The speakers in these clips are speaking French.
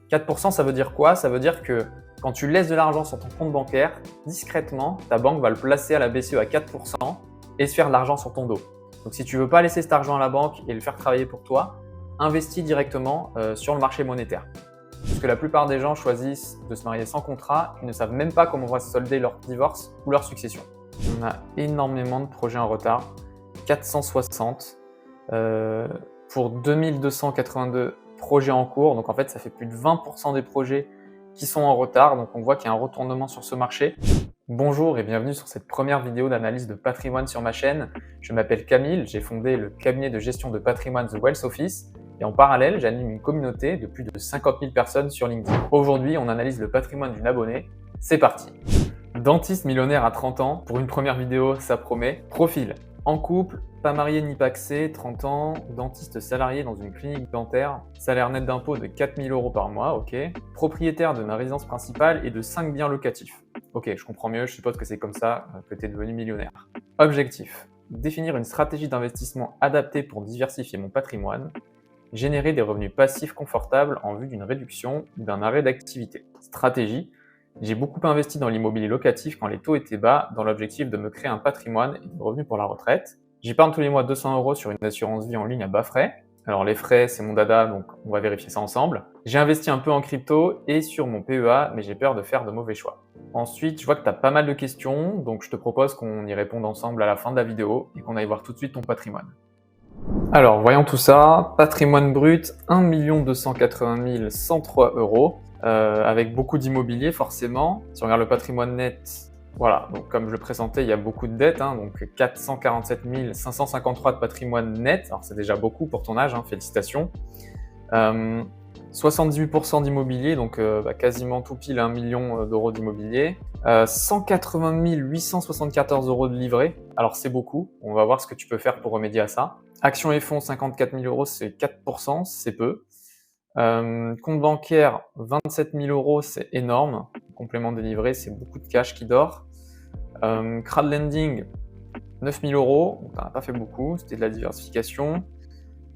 4%, ça veut dire quoi? Ça veut dire que quand tu laisses de l'argent sur ton compte bancaire, discrètement, ta banque va le placer à la BCE à 4% et se faire de l'argent sur ton dos. Donc si tu ne veux pas laisser cet argent à la banque et le faire travailler pour toi, investis directement sur le marché monétaire. Parce que la plupart des gens choisissent de se marier sans contrat et ne savent même pas comment va se solder leur divorce ou leur succession. On a énormément de projets en retard, 460 pour 2282 projets en cours. Donc en fait, ça fait plus de 20% des projets qui sont en retard. Donc on voit qu'il y a un retournement sur ce marché. Bonjour et bienvenue sur cette première vidéo d'analyse de patrimoine sur ma chaîne. Je m'appelle Camille, j'ai fondé le cabinet de gestion de patrimoine The Wealth Office et en parallèle, j'anime une communauté de plus de 50 000 personnes sur LinkedIn. Aujourd'hui, on analyse le patrimoine d'une abonnée. C'est parti! Dentiste millionnaire à 30 ans, pour une première vidéo, ça promet. Profil: en couple, pas marié ni pacsé, 30 ans, dentiste salarié dans une clinique dentaire, salaire net d'impôt de 4 000 € par mois, ok. Propriétaire de ma résidence principale et de 5 biens locatifs. Ok, je comprends mieux, je suppose que c'est comme ça que tu es devenu millionnaire. Objectif: définir une stratégie d'investissement adaptée pour diversifier mon patrimoine, générer des revenus passifs confortables en vue d'une réduction ou d'un arrêt d'activité. Stratégie: j'ai beaucoup investi dans l'immobilier locatif quand les taux étaient bas dans l'objectif de me créer un patrimoine et des revenus pour la retraite. J'épargne tous les mois 200 € sur une assurance vie en ligne à bas frais. Alors les frais, c'est mon dada, donc on va vérifier ça ensemble. J'ai investi un peu en crypto et sur mon PEA, mais j'ai peur de faire de mauvais choix. Ensuite, je vois que tu as pas mal de questions, donc je te propose qu'on y réponde ensemble à la fin de la vidéo et qu'on aille voir tout de suite ton patrimoine. Alors, voyons tout ça. Patrimoine brut, 1 280 103 €, avec beaucoup d'immobilier forcément. Si on regarde le patrimoine net, voilà, donc comme je le présentais, il y a beaucoup de dettes, donc 447 553 de patrimoine net. Alors c'est déjà beaucoup pour ton âge, félicitations. 78% d'immobilier, donc quasiment tout pile 1 million d'euros d'immobilier. 180 874 € de livret. Alors c'est beaucoup, on va voir ce que tu peux faire pour remédier à ça. Actions et fonds, 54 000 €, c'est 4%, c'est peu. Compte bancaire, 27 000 €, c'est énorme. Complément des livrets, c'est beaucoup de cash qui dort. Crowdlending, 9 000 €, donc t'en as pas fait beaucoup, c'était de la diversification.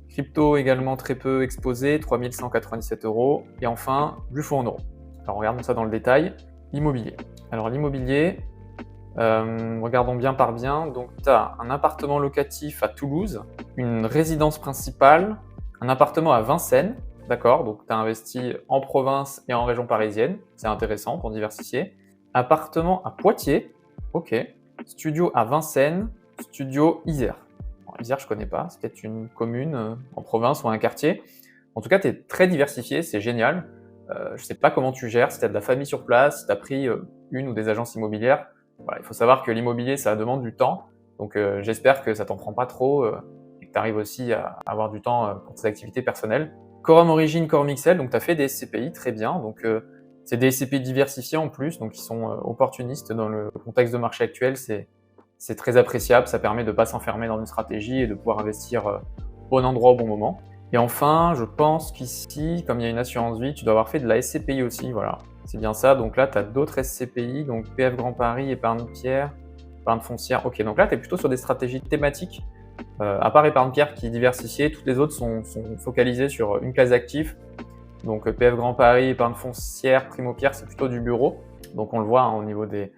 Crypto également très peu exposé, 3 197 €. Et enfin, du fonds en euros. Alors regardons ça dans le détail. Immobilier. Alors l'immobilier, regardons bien par bien. Donc tu as un appartement locatif à Toulouse, une résidence principale, un appartement à Vincennes, d'accord, donc tu as investi en province et en région parisienne, c'est intéressant pour diversifier. Appartement à Poitiers, ok. Studio à Vincennes, studio Isère. Bon, Isère, je connais pas, c'est peut-être une commune en province ou un quartier. En tout cas, tu es très diversifié, c'est génial. Je sais pas comment tu gères, si tu as de la famille sur place, si tu as pris une ou des agences immobilières. Voilà, il faut savoir que l'immobilier, ça demande du temps. Donc j'espère que ça t'en prend pas trop et que tu arrives aussi à avoir du temps pour tes activités personnelles. Quorum Origine, Quorum XL, donc tu as fait des SCPI, très bien. Donc c'est des SCPI diversifiés en plus, donc ils sont opportunistes dans le contexte de marché actuel. C'est très appréciable, ça permet de ne pas s'enfermer dans une stratégie et de pouvoir investir au bon endroit au bon moment. Et enfin, je pense qu'ici, comme il y a une assurance vie, tu dois avoir fait de la SCPI aussi, voilà. C'est bien ça, donc là, tu as d'autres SCPI, donc PF Grand Paris, épargne pierre, épargne foncière. Ok, donc là, tu es plutôt sur des stratégies thématiques. À part épargne pierre qui est diversifiée, toutes les autres sont focalisées sur une classe d'actifs. Donc PF Grand Paris, épargne foncière, primo pierre, c'est plutôt du bureau. Donc on le voit au niveau des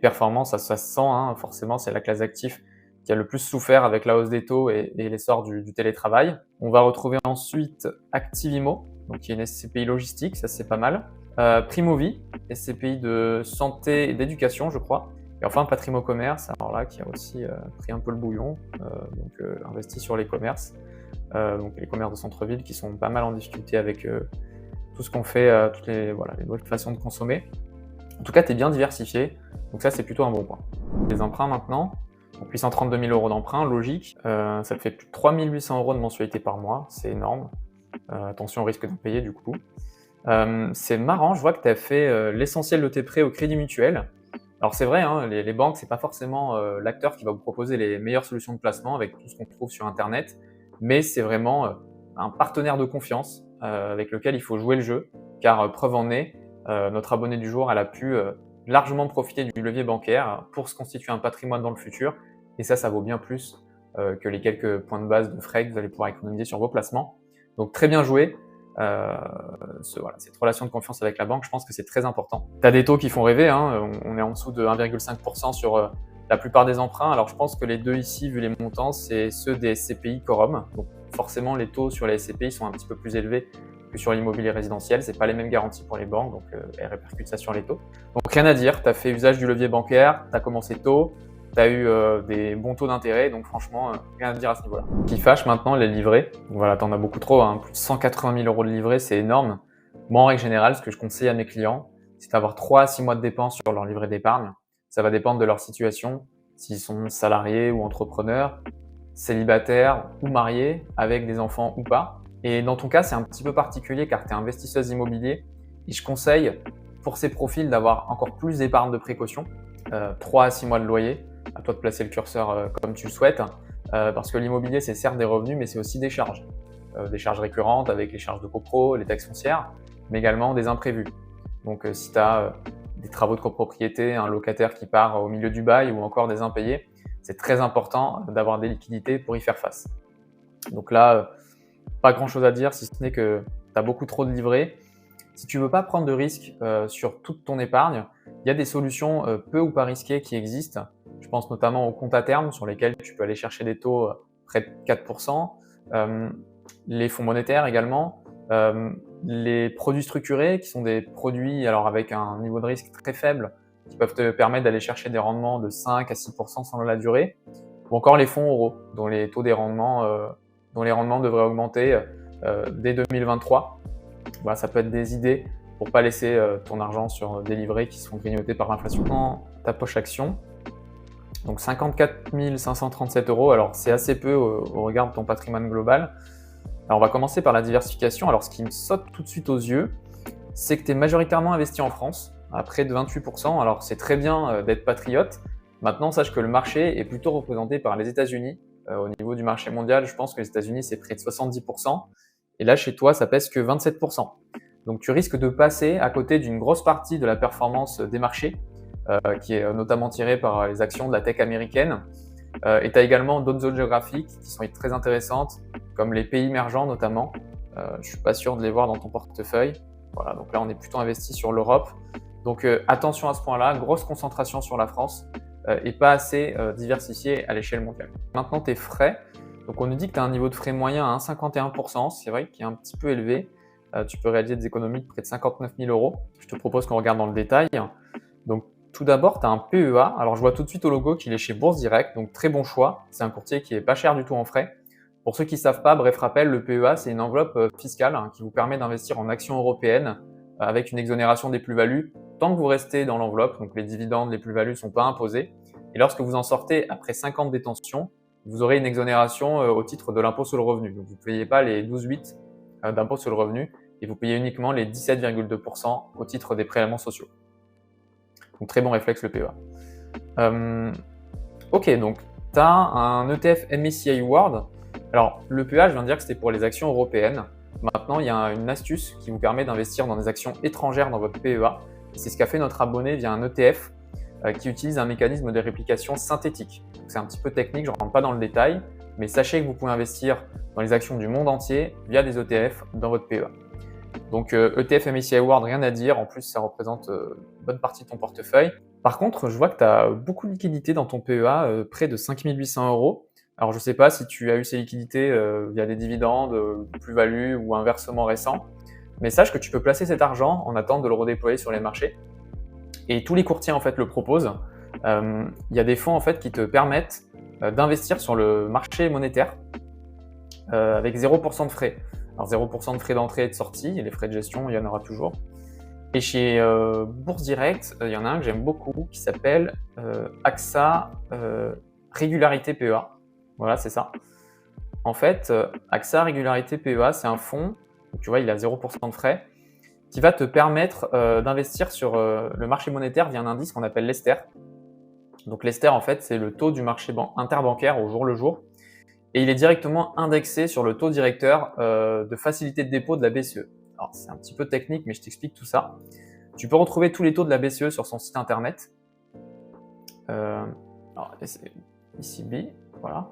performances, ça se sent, forcément, c'est la classe d'actifs qui a le plus souffert avec la hausse des taux et l'essor du télétravail. On va retrouver ensuite Activimo, donc qui est une SCPI logistique, ça c'est pas mal. Primovie, SCPI de santé et d'éducation, je crois. Et enfin Patrimo Commerce, alors là qui a aussi pris un peu le bouillon, donc investi sur les commerces, donc les commerces de centre-ville qui sont pas mal en difficulté avec tout ce qu'on fait, toutes les nouvelles façons de consommer. En tout cas, tu es bien diversifié, donc ça c'est plutôt un bon point. Les emprunts maintenant. Donc 832 000 € d'emprunt, logique. Ça te fait plus de 3 800 € de mensualité par mois, c'est énorme. Attention au risque d'en payer du coup. C'est marrant, je vois que tu as fait l'essentiel de tes prêts au Crédit Mutuel. Alors c'est vrai, les banques, c'est pas forcément l'acteur qui va vous proposer les meilleures solutions de placement avec tout ce qu'on trouve sur Internet, mais c'est vraiment un partenaire de confiance avec lequel il faut jouer le jeu, car preuve en est, notre abonnée du jour, elle a pu largement profiter du levier bancaire pour se constituer un patrimoine dans le futur. Et ça vaut bien plus que les quelques points de base de frais que vous allez pouvoir économiser sur vos placements. Donc très bien joué. voilà, cette relation de confiance avec la banque, je pense que c'est très important. Tu as des taux qui font rêver, hein, on est en dessous de 1,5% sur la plupart des emprunts. Alors je pense que les deux ici, vu les montants, c'est ceux des SCPI Quorum. Donc forcément, les taux sur les SCPI sont un petit peu plus élevés que sur l'immobilier résidentiel. C'est pas les mêmes garanties pour les banques, donc elles répercutent ça sur les taux. Donc rien à dire, tu as fait usage du levier bancaire, tu as commencé tôt, tu as eu des bons taux d'intérêt, donc franchement, rien à dire à ce niveau-là. Ce qui fâche maintenant, les livrets. Donc voilà, tu en as beaucoup trop, hein. Plus de 180 000 euros de livrets, c'est énorme. Moi, en règle générale, ce que je conseille à mes clients, c'est d'avoir 3 à 6 mois de dépenses sur leur livret d'épargne. Ça va dépendre de leur situation, s'ils sont salariés ou entrepreneurs, célibataires ou mariés, avec des enfants ou pas. Et dans ton cas, c'est un petit peu particulier car tu es investisseuse immobilier et je conseille pour ces profils d'avoir encore plus d'épargne de précaution, 3 à 6 mois de loyer, à toi de placer le curseur comme tu le souhaites, parce que l'immobilier c'est certes des revenus mais c'est aussi des charges récurrentes avec les charges de copro, les taxes foncières, mais également des imprévus. Donc si tu as des travaux de copropriété, un locataire qui part au milieu du bail ou encore des impayés, c'est très important d'avoir des liquidités pour y faire face. Donc là, pas grand chose à dire si ce n'est que tu as beaucoup trop de livrets. Si tu veux pas prendre de risques sur toute ton épargne, il y a des solutions peu ou pas risquées qui existent. Je pense notamment aux comptes à terme sur lesquels tu peux aller chercher des taux près de 4%, les fonds monétaires également, les produits structurés qui sont des produits alors avec un niveau de risque très faible qui peuvent te permettre d'aller chercher des rendements de 5 à 6% sur la durée, ou encore les fonds euros dont les taux des rendements, dont les rendements devraient augmenter dès 2023. Voilà, ça peut être des idées pour pas laisser ton argent sur des livrets qui sont grignotés par l'inflation. Dans ta poche action, donc 54 537 euros, alors c'est assez peu au regard de ton patrimoine global. Alors on va commencer par la diversification. Alors ce qui me saute tout de suite aux yeux, c'est que tu es majoritairement investi en France, à près de 28%. Alors c'est très bien d'être patriote. Maintenant, sache que le marché est plutôt représenté par les États-Unis. Au niveau du marché mondial, je pense que les États-Unis, c'est près de 70%. Et là, chez toi, ça pèse que 27%. Donc tu risques de passer à côté d'une grosse partie de la performance des marchés, qui est notamment tirée par les actions de la tech américaine. Et tu as également d'autres zones géographiques qui sont très intéressantes, comme les pays émergents notamment. Je ne suis pas sûr de les voir dans ton portefeuille. Voilà, donc là, on est plutôt investi sur l'Europe. Donc attention à ce point-là, grosse concentration sur la France et pas assez diversifié à l'échelle mondiale. Maintenant, tes frais. Donc on nous dit que tu as un niveau de frais moyen à 1,51%, c'est vrai qu'il est un petit peu élevé. Tu peux réaliser des économies de près de 59 000 euros. Je te propose qu'on regarde dans le détail. Donc tout d'abord, tu as un PEA. Alors je vois tout de suite au logo qu'il est chez Bourse Direct, donc très bon choix. C'est un courtier qui est pas cher du tout en frais. Pour ceux qui ne savent pas, bref rappel, le PEA, c'est une enveloppe fiscale qui vous permet d'investir en actions européennes avec une exonération des plus-values tant que vous restez dans l'enveloppe. Donc les dividendes, les plus-values ne sont pas imposés. Et lorsque vous en sortez après 5 ans de détention, vous aurez une exonération au titre de l'impôt sur le revenu. Donc vous ne payez pas les 12,8 d'impôt sur le revenu et vous payez uniquement les 17,2% au titre des prélèvements sociaux. Donc très bon réflexe le PEA. Ok, donc tu as un ETF MSCI World. Alors le PEA, je viens de dire que c'était pour les actions européennes. Maintenant, il y a une astuce qui vous permet d'investir dans des actions étrangères dans votre PEA. C'est ce qu'a fait notre abonné via un ETF qui utilise un mécanisme de réplication synthétique. C'est un petit peu technique, je ne rentre pas dans le détail, mais sachez que vous pouvez investir dans les actions du monde entier via des ETF dans votre PEA. Donc ETF MSCI World, rien à dire, en plus ça représente une bonne partie de ton portefeuille. Par contre, je vois que tu as beaucoup de liquidités dans ton PEA, près de 5 800 euros. Alors je ne sais pas si tu as eu ces liquidités via des dividendes, plus-value ou un versement récent, mais sache que tu peux placer cet argent en attente de le redéployer sur les marchés. Et tous les courtiers en fait le proposent. Il y a des fonds en fait qui te permettent d'investir sur le marché monétaire avec 0% de frais. Alors 0% de frais d'entrée et de sortie, et les frais de gestion, il y en aura toujours. Et chez Bourse Direct, il y en a un que j'aime beaucoup qui s'appelle AXA Régularité PEA. Voilà, c'est ça. En fait, AXA Régularité PEA, c'est un fonds, tu vois, il a 0% de frais, qui va te permettre d'investir sur le marché monétaire via un indice qu'on appelle l'Ester. Donc l'Ester, en fait, c'est le taux du marché interbancaire au jour le jour. Et il est directement indexé sur le taux directeur de facilité de dépôt de la BCE. Alors c'est un petit peu technique, mais je t'explique tout ça. Tu peux retrouver tous les taux de la BCE sur son site internet. Alors, c'est ECB, voilà.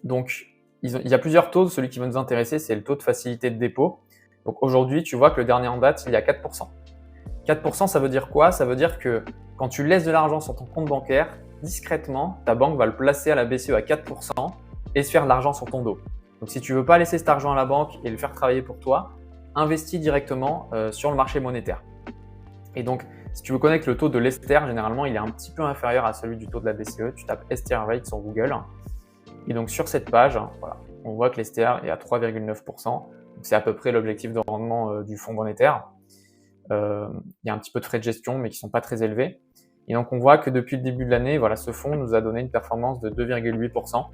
Donc il y a plusieurs taux. Celui qui va nous intéresser, c'est le taux de facilité de dépôt. Donc aujourd'hui, tu vois que le dernier en date, il est à 4%. 4%, ça veut dire quoi? Ça veut dire que quand tu laisses de l'argent sur ton compte bancaire, discrètement, ta banque va le placer à la BCE à 4% et se faire de l'argent sur ton dos. Donc si tu ne veux pas laisser cet argent à la banque et le faire travailler pour toi, investis directement sur le marché monétaire. Et donc, si tu veux connaître le taux de l'Ester, généralement, il est un petit peu inférieur à celui du taux de la BCE. Tu tapes Ester Rate sur Google. Et donc, sur cette page, voilà, on voit que l'Ester est à 3,9%. C'est à peu près l'objectif de rendement du fonds monétaire. Il y a un petit peu de frais de gestion, mais qui ne sont pas très élevés. Et donc, on voit que depuis le début de l'année, voilà, ce fonds nous a donné une performance de 2,8%.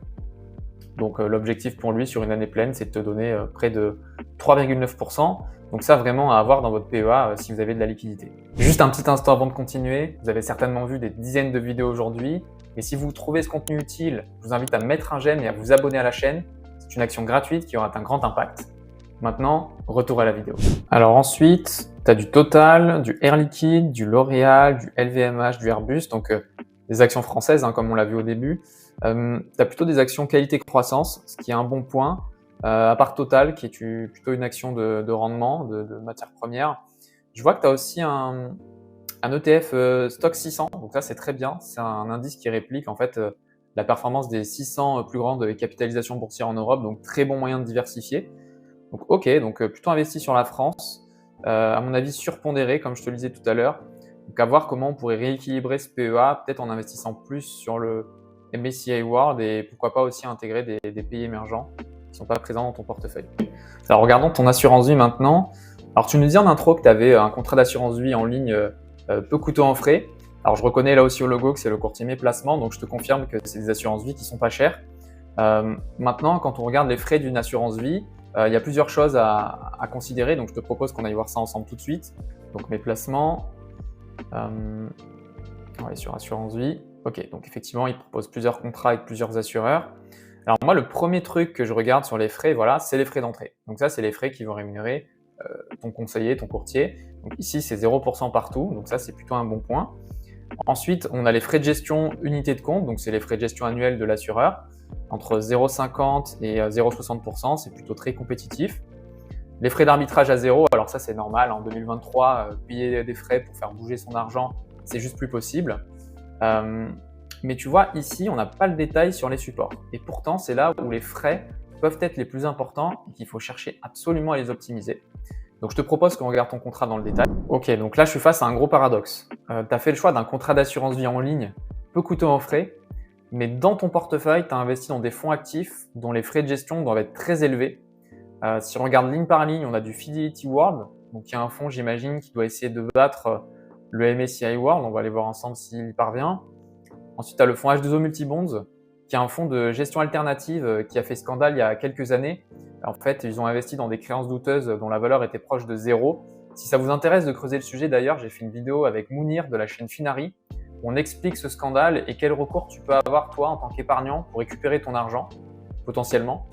Donc, l'objectif pour lui sur une année pleine, c'est de te donner près de 3,9%. Donc ça, vraiment à avoir dans votre PEA si vous avez de la liquidité. Juste un petit instant avant de continuer, vous avez certainement vu des dizaines de vidéos aujourd'hui. Et si vous trouvez ce contenu utile, je vous invite à mettre un j'aime et à vous abonner à la chaîne. C'est une action gratuite qui aura un grand impact. Maintenant, retour à la vidéo. Alors ensuite, tu as du Total, du Air Liquide, du L'Oréal, du LVMH, du Airbus, donc des actions françaises, comme on l'a vu au début. Tu as plutôt des actions qualité-croissance, ce qui est un bon point. À part Total, qui est plutôt une action de rendement, de matières premières. Je vois que tu as aussi un ETF Stock 600, donc ça c'est très bien. C'est un indice qui réplique en fait la performance des 600 plus grandes capitalisations boursières en Europe, donc très bon moyen de diversifier. Donc ok, donc plutôt investi sur la France, à mon avis surpondéré comme je te le disais tout à l'heure. Donc à voir comment on pourrait rééquilibrer ce PEA, peut-être en investissant plus sur le MSCI World et pourquoi pas aussi intégrer des pays émergents qui ne sont pas présents dans ton portefeuille. Alors regardons ton assurance vie maintenant. Alors tu nous disais en intro que tu avais un contrat d'assurance vie en ligne peu coûteux en frais. Alors je reconnais là aussi au logo que c'est le courtier Mes Placements, donc je te confirme que c'est des assurances vie qui sont pas chères. Maintenant, quand on regarde les frais d'une assurance vie, il y a plusieurs choses à considérer, donc je te propose qu'on aille voir ça ensemble tout de suite. Donc Mes Placements, on va aller sur assurance vie. Ok, donc effectivement, ils proposent plusieurs contrats avec plusieurs assureurs. Alors moi, le premier truc que je regarde sur les frais, voilà, c'est les frais d'entrée. Donc ça, c'est les frais qui vont rémunérer ton conseiller, ton courtier. Donc ici, c'est 0% partout, donc ça, c'est plutôt un bon point. Ensuite, on a les frais de gestion unité de compte, donc c'est les frais de gestion annuels de l'assureur. Entre 0,50 et 0,60%, c'est plutôt très compétitif. Les frais d'arbitrage à zéro, alors ça, c'est normal. En 2023, payer des frais pour faire bouger son argent, c'est juste plus possible. Mais tu vois, ici, on n'a pas le détail sur les supports. Et pourtant, c'est là où les frais peuvent être les plus importants et qu'il faut chercher absolument à les optimiser. Donc, je te propose qu'on regarde ton contrat dans le détail. Ok, donc là, je suis face à un gros paradoxe. Tu as fait le choix d'un contrat d'assurance vie en ligne peu coûteux en frais, mais dans ton portefeuille, tu as investi dans des fonds actifs dont les frais de gestion doivent être très élevés. Si on regarde ligne par ligne, on a du Fidelity World. Donc, il y a un fonds, j'imagine, qui doit essayer de battre le MSCI World. On va aller voir ensemble s'il y parvient. Ensuite, tu as le fonds H2O Multibonds, qui est un fonds de gestion alternative qui a fait scandale il y a quelques années. En fait, ils ont investi dans des créances douteuses dont la valeur était proche de zéro. Si ça vous intéresse de creuser le sujet, d'ailleurs, j'ai fait une vidéo avec Mounir de la chaîne Finari où on explique ce scandale et quel recours tu peux avoir, toi, en tant qu'épargnant, pour récupérer ton argent, potentiellement.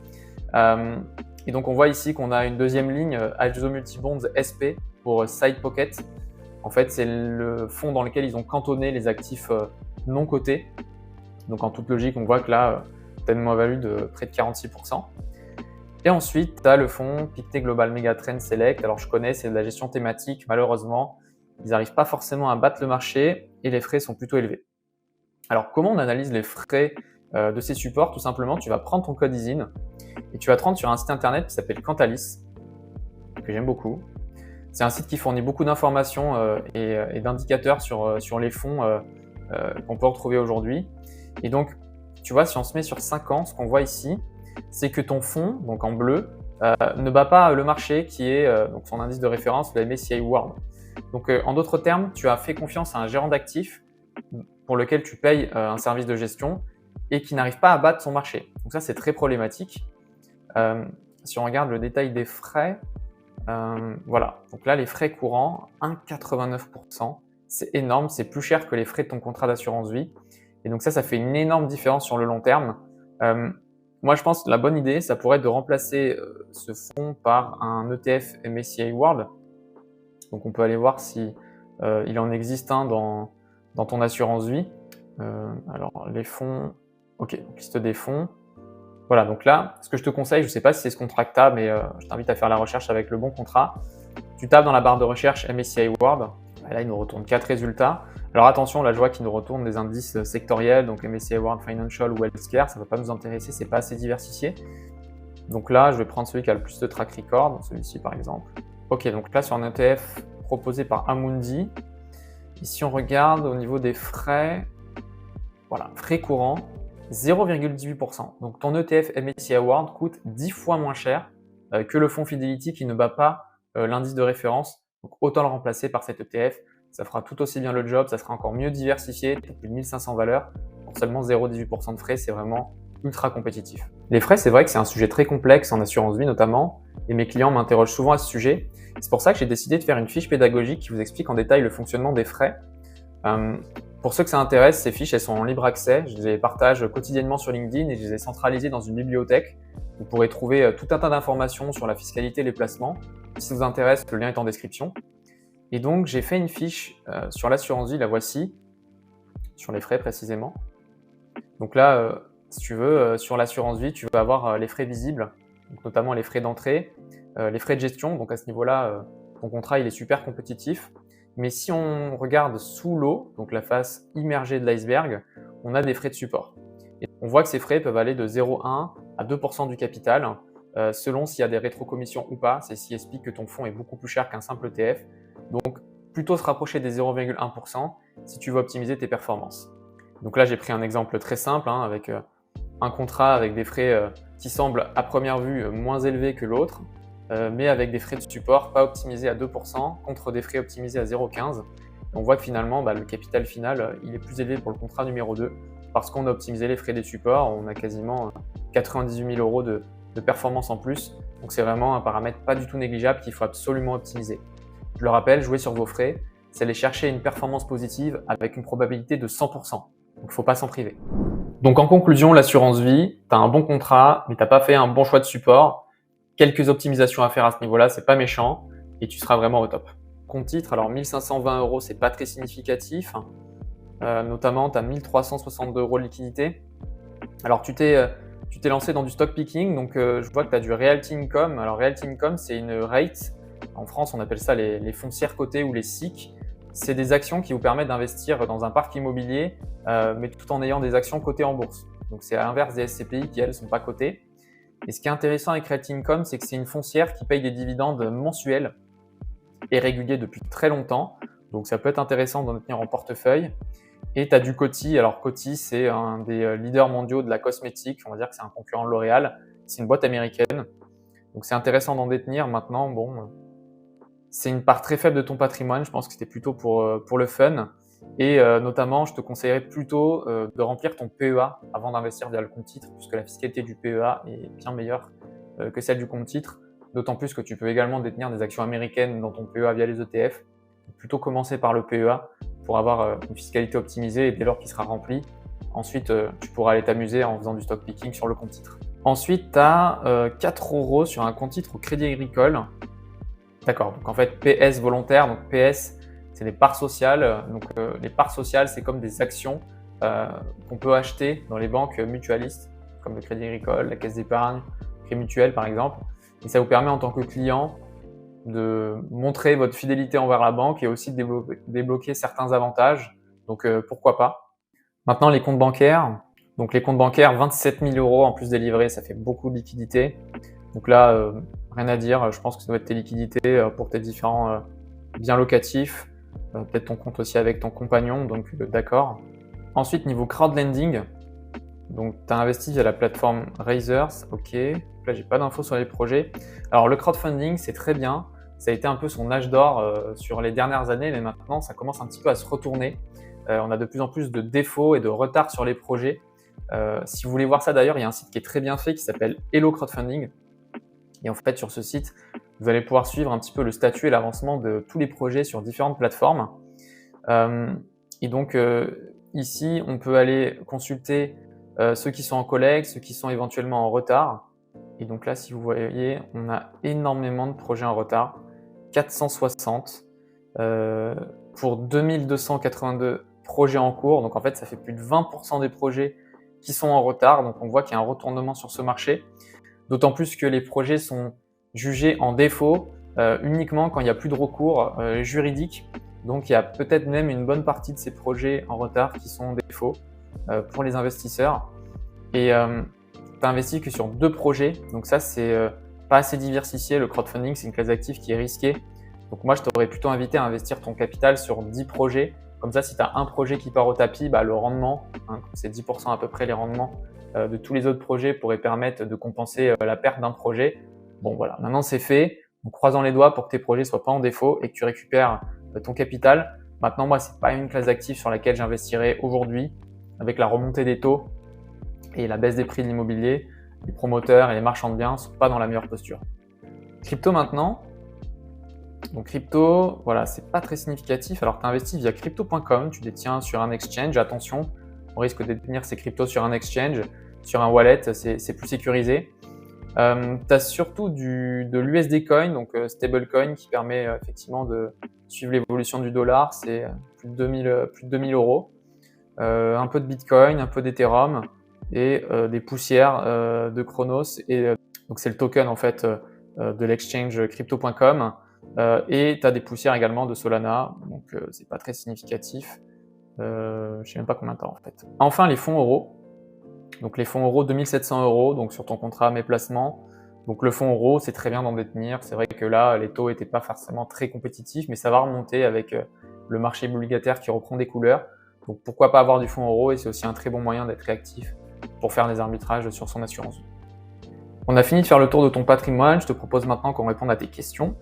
Et donc, on voit ici qu'on a une deuxième ligne, H2O Multibonds SP, pour Side Pocket. En fait, c'est le fonds dans lequel ils ont cantonné les actifs non cotés. Donc en toute logique, on voit que là, tu as une moins-value de près de 46%. Et ensuite, tu as le fonds Pictet Global Megatrend Select. Alors je connais, c'est de la gestion thématique. Malheureusement, ils n'arrivent pas forcément à battre le marché et les frais sont plutôt élevés. Alors comment on analyse les frais de ces supports? Tout simplement, tu vas prendre ton code ISIN et tu vas te rendre sur un site internet qui s'appelle Cantalis, que j'aime beaucoup. C'est un site qui fournit beaucoup d'informations et d'indicateurs sur les fonds qu'on peut retrouver aujourd'hui. Et donc, tu vois, si on se met sur 5 ans, ce qu'on voit ici, c'est que ton fonds, donc en bleu, ne bat pas le marché qui est donc son indice de référence, le MSCI World. Donc, en d'autres termes, tu as fait confiance à un gérant d'actifs pour lequel tu payes un service de gestion et qui n'arrive pas à battre son marché. Donc ça, c'est très problématique. Si on regarde le détail des frais, voilà. Donc là, les frais courants, 1,89%. C'est énorme, c'est plus cher que les frais de ton contrat d'assurance vie. Et donc ça fait une énorme différence sur le long terme. Moi, je pense que la bonne idée, ça pourrait être de remplacer ce fonds par un ETF MSCI World. Donc on peut aller voir si il en existe un dans ton assurance vie. Alors les fonds, ok, donc liste des fonds. Voilà, donc là, ce que je te conseille, je ne sais pas si c'est ce contrat que tu as, mais je t'invite à faire la recherche avec le bon contrat. Tu tapes dans la barre de recherche MSCI World. Là, il nous retourne 4 résultats. Alors attention, là, je vois qu'il nous retourne des indices sectoriels, donc MSCI World Financial ou Healthcare, ça ne va pas nous intéresser, c'est pas assez diversifié. Donc là, je vais prendre celui qui a le plus de track record, celui-ci par exemple. Ok, donc là, sur un ETF proposé par Amundi, ici on regarde au niveau des frais, voilà, frais courants, 0,18%. Donc ton ETF MSCI World coûte 10 fois moins cher que le fonds Fidelity qui ne bat pas l'indice de référence. Donc autant le remplacer par cet ETF. Ça fera tout aussi bien le job, ça sera encore mieux diversifié, plus de 1500 valeurs. Pour seulement 0,18% de frais, c'est vraiment ultra compétitif. Les frais, c'est vrai que c'est un sujet très complexe en assurance vie notamment, et mes clients m'interrogent souvent à ce sujet. C'est pour ça que j'ai décidé de faire une fiche pédagogique qui vous explique en détail le fonctionnement des frais. Pour ceux que ça intéresse, ces fiches, elles sont en libre accès. Je les partage quotidiennement sur LinkedIn et je les ai centralisées dans une bibliothèque. Vous pourrez trouver tout un tas d'informations sur la fiscalité et les placements. Si ça vous intéresse, le lien est en description. Et donc, j'ai fait une fiche sur l'assurance vie, la voici, sur les frais précisément. Donc là, si tu veux, sur l'assurance vie, tu vas avoir les frais visibles, donc notamment les frais d'entrée, les frais de gestion. Donc à ce niveau-là, ton contrat, il est super compétitif. Mais si on regarde sous l'eau, donc la face immergée de l'iceberg, on a des frais de support. Et on voit que ces frais peuvent aller de 0,1 à 2% du capital, selon s'il y a des rétrocommissions ou pas. C'est ce qui explique que ton fonds est beaucoup plus cher qu'un simple ETF. Donc, plutôt se rapprocher des 0,1% si tu veux optimiser tes performances. Donc là, j'ai pris un exemple très simple avec un contrat avec des frais qui semblent à première vue moins élevés que l'autre, mais avec des frais de support pas optimisés à 2% contre des frais optimisés à 0,15. On voit que finalement, le capital final, il est plus élevé pour le contrat numéro 2 parce qu'on a optimisé les frais des supports. On a quasiment 98 000 euros de performance en plus. Donc c'est vraiment un paramètre pas du tout négligeable qu'il faut absolument optimiser. Je le rappelle, jouer sur vos frais, c'est aller chercher une performance positive avec une probabilité de 100%. Donc il ne faut pas s'en priver. Donc en conclusion, l'assurance vie, tu as un bon contrat, mais tu n'as pas fait un bon choix de support. Quelques optimisations à faire à ce niveau-là, c'est pas méchant et tu seras vraiment au top. Compte titre, alors 1520 euros, c'est pas très significatif. Notamment, tu as 1362 euros de liquidité. Alors tu t'es lancé dans du stock picking, donc je vois que tu as du Realty Income. Alors Realty Income, c'est une rate. En France, on appelle ça les foncières cotées ou les SIC. C'est des actions qui vous permettent d'investir dans un parc immobilier, mais tout en ayant des actions cotées en bourse. Donc c'est à l'inverse des SCPI qui, elles, ne sont pas cotées. Et ce qui est intéressant avec Realty Income, c'est que c'est une foncière qui paye des dividendes mensuels et réguliers depuis très longtemps. Donc ça peut être intéressant d'en tenir en portefeuille. Et tu as du Coty. Alors Coty, c'est un des leaders mondiaux de la cosmétique. On va dire que c'est un concurrent de L'Oréal. C'est une boîte américaine. Donc c'est intéressant d'en détenir. Maintenant, c'est une part très faible de ton patrimoine. Je pense que c'était plutôt pour le fun. Et notamment, je te conseillerais plutôt de remplir ton PEA avant d'investir via le compte titre, puisque la fiscalité du PEA est bien meilleure que celle du compte titre. D'autant plus que tu peux également détenir des actions américaines dans ton PEA via les ETF. Plutôt commencer par le PEA pour avoir une fiscalité optimisée et dès lors qu'il sera rempli, ensuite tu pourras aller t'amuser en faisant du stock picking sur le compte titre. Ensuite, tu as 4 euros sur un compte titre au Crédit Agricole. D'accord, donc en fait PS volontaire, donc PS c'est des parts sociales. Donc les parts sociales, c'est comme des actions qu'on peut acheter dans les banques mutualistes, comme le Crédit Agricole, la Caisse d'épargne, Crédit Mutuel par exemple. Et ça vous permet en tant que client de montrer votre fidélité envers la banque et aussi de débloquer certains avantages. Donc pourquoi pas. Maintenant les comptes bancaires. Donc les comptes bancaires, 27 000 euros en plus des livrets, ça fait beaucoup de liquidités. Donc là, rien à dire, je pense que ça doit être tes liquidités pour tes différents biens locatifs, peut-être ton compte aussi avec ton compagnon, donc d'accord. Ensuite, niveau crowdlending, donc tu as investi via la plateforme Raisers, ok. Là, j'ai pas d'infos sur les projets. Alors le crowdfunding, c'est très bien. Ça a été un peu son âge d'or sur les dernières années, mais maintenant, ça commence un petit peu à se retourner. On a de plus en plus de défauts et de retards sur les projets. Si vous voulez voir ça d'ailleurs, il y a un site qui est très bien fait qui s'appelle Hello Crowdfunding. Et en fait, sur ce site, vous allez pouvoir suivre un petit peu le statut et l'avancement de tous les projets sur différentes plateformes. Et donc, ici, on peut aller consulter ceux qui sont en collègue, ceux qui sont éventuellement en retard. Et donc là, si vous voyez, on a énormément de projets en retard. 460 pour 2282 projets en cours. Donc en fait, ça fait plus de 20% des projets qui sont en retard. Donc, on voit qu'il y a un retournement sur ce marché, d'autant plus que les projets sont jugés en défaut uniquement quand il n'y a plus de recours juridique. Donc, il y a peut-être même une bonne partie de ces projets en retard qui sont en défaut pour les investisseurs. Et tu as investi que sur 2 projets. Donc ça, c'est pas assez diversifié. Le crowdfunding, c'est une classe d'actifs qui est risquée. Donc moi, je t'aurais plutôt invité à investir ton capital sur 10 projets. Comme ça, si tu as un projet qui part au tapis, le rendement, c'est 10% à peu près les rendements de tous les autres projets pourraient permettre de compenser la perte d'un projet. Bon voilà, maintenant c'est fait. Donc croisons les doigts pour que tes projets soient pas en défaut et que tu récupères ton capital. Maintenant, moi, c'est pas une classe d'actifs sur laquelle j'investirai aujourd'hui. Avec la remontée des taux et la baisse des prix de l'immobilier, les promoteurs et les marchands de biens ne sont pas dans la meilleure posture. Crypto maintenant. Donc crypto, voilà, c'est pas très significatif. Alors tu investis via crypto.com, tu détiens sur un exchange. Attention, on risque de détenir ces cryptos sur un exchange, sur un wallet, c'est plus sécurisé. Tu as surtout de l'USD coin, donc stablecoin, qui permet effectivement de suivre l'évolution du dollar. C'est plus de 2000 euros. Un peu de Bitcoin, un peu d'Ethereum et des poussières de Chronos. Donc c'est le token en fait de l'exchange crypto.com. Et tu as des poussières également de Solana, donc c'est pas très significatif. Je sais même pas combien de temps en fait. Enfin, les fonds euros. Donc les fonds euros, 2700 euros, donc sur ton contrat mes placements. Donc le fonds euro, c'est très bien d'en détenir. C'est vrai que là, les taux n'étaient pas forcément très compétitifs, mais ça va remonter avec le marché obligataire qui reprend des couleurs. Donc pourquoi pas avoir du fonds euro, et c'est aussi un très bon moyen d'être réactif pour faire des arbitrages sur son assurance. On a fini de faire le tour de ton patrimoine. Je te propose maintenant qu'on réponde à tes questions.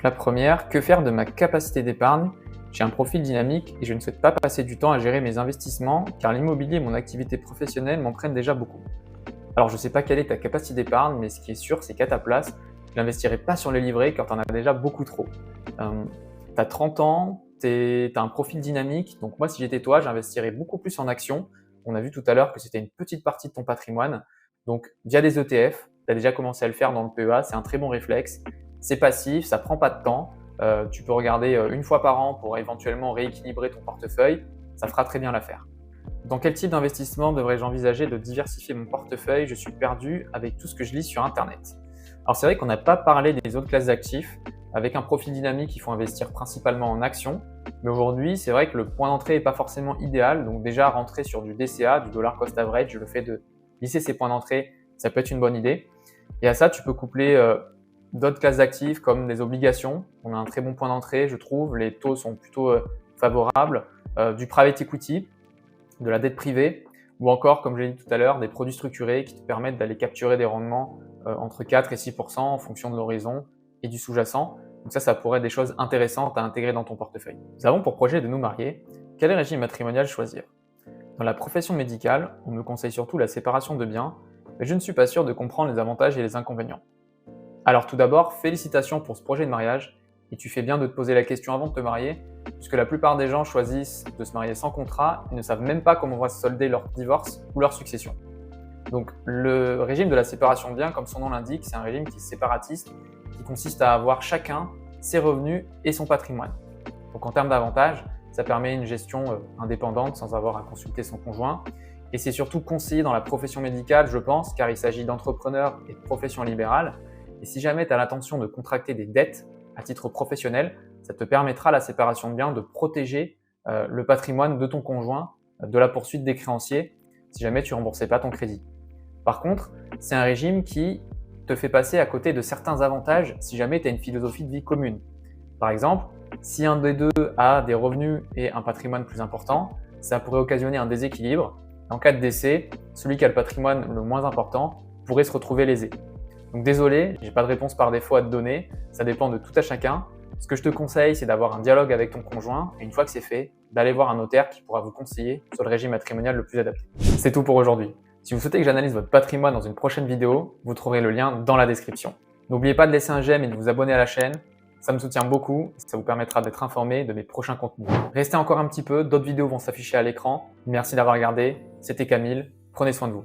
La première, que faire de ma capacité d'épargne? J'ai un profil dynamique et je ne souhaite pas passer du temps à gérer mes investissements car l'immobilier et mon activité professionnelle m'en prennent déjà beaucoup. Alors je ne sais pas quelle est ta capacité d'épargne, mais ce qui est sûr, c'est qu'à ta place, je n'investirai pas sur les livrets car tu en as déjà beaucoup trop. Tu as 30 ans, tu as un profil dynamique, donc moi si j'étais toi, j'investirais beaucoup plus en actions. On a vu tout à l'heure que c'était une petite partie de ton patrimoine. Donc via des ETF, tu as déjà commencé à le faire dans le PEA, c'est un très bon réflexe. C'est passif, ça prend pas de temps. Tu peux regarder une fois par an pour éventuellement rééquilibrer ton portefeuille. Ça fera très bien l'affaire. Dans quel type d'investissement devrais-je envisager de diversifier mon portefeuille? Je suis perdu avec tout ce que je lis sur Internet. Alors c'est vrai qu'on n'a pas parlé des autres classes d'actifs. Avec un profil dynamique, il faut investir principalement en actions. Mais aujourd'hui, c'est vrai que le point d'entrée n'est pas forcément idéal. Donc déjà, rentrer sur du DCA, du dollar cost average, le fait de lisser ses points d'entrée, ça peut être une bonne idée. Et à ça, tu peux coupler d'autres classes d'actifs comme des obligations. On a un très bon point d'entrée, je trouve. Les taux sont plutôt favorables. Du private equity, de la dette privée, ou encore, comme je l'ai dit tout à l'heure, des produits structurés qui te permettent d'aller capturer des rendements entre 4 et 6% en fonction de l'horizon et du sous-jacent. Donc ça pourrait être des choses intéressantes à intégrer dans ton portefeuille. Nous avons pour projet de nous marier. Quel régime matrimonial choisir? Dans la profession médicale, on me conseille surtout la séparation de biens, mais je ne suis pas sûr de comprendre les avantages et les inconvénients. Alors tout d'abord, félicitations pour ce projet de mariage, et tu fais bien de te poser la question avant de te marier, puisque la plupart des gens choisissent de se marier sans contrat et ne savent même pas comment va se solder leur divorce ou leur succession. Donc le régime de la séparation de biens, comme son nom l'indique, c'est un régime qui est séparatiste, qui consiste à avoir chacun ses revenus et son patrimoine. Donc en termes d'avantages, ça permet une gestion indépendante sans avoir à consulter son conjoint, et c'est surtout conseillé dans la profession médicale, je pense, car il s'agit d'entrepreneurs et de professions libérales. Et si jamais tu as l'intention de contracter des dettes à titre professionnel, ça te permettra, la séparation de biens, de protéger le patrimoine de ton conjoint de la poursuite des créanciers si jamais tu ne remboursais pas ton crédit. Par contre, c'est un régime qui te fait passer à côté de certains avantages si jamais tu as une philosophie de vie commune. Par exemple, si un des deux a des revenus et un patrimoine plus important, ça pourrait occasionner un déséquilibre. En cas de décès, celui qui a le patrimoine le moins important pourrait se retrouver lésé. Donc désolé, j'ai pas de réponse par défaut à te donner, ça dépend de tout à chacun. Ce que je te conseille, c'est d'avoir un dialogue avec ton conjoint et une fois que c'est fait, d'aller voir un notaire qui pourra vous conseiller sur le régime matrimonial le plus adapté. C'est tout pour aujourd'hui. Si vous souhaitez que j'analyse votre patrimoine dans une prochaine vidéo, vous trouverez le lien dans la description. N'oubliez pas de laisser un j'aime et de vous abonner à la chaîne, ça me soutient beaucoup et ça vous permettra d'être informé de mes prochains contenus. Restez encore un petit peu, d'autres vidéos vont s'afficher à l'écran. Merci d'avoir regardé, c'était Camille, prenez soin de vous.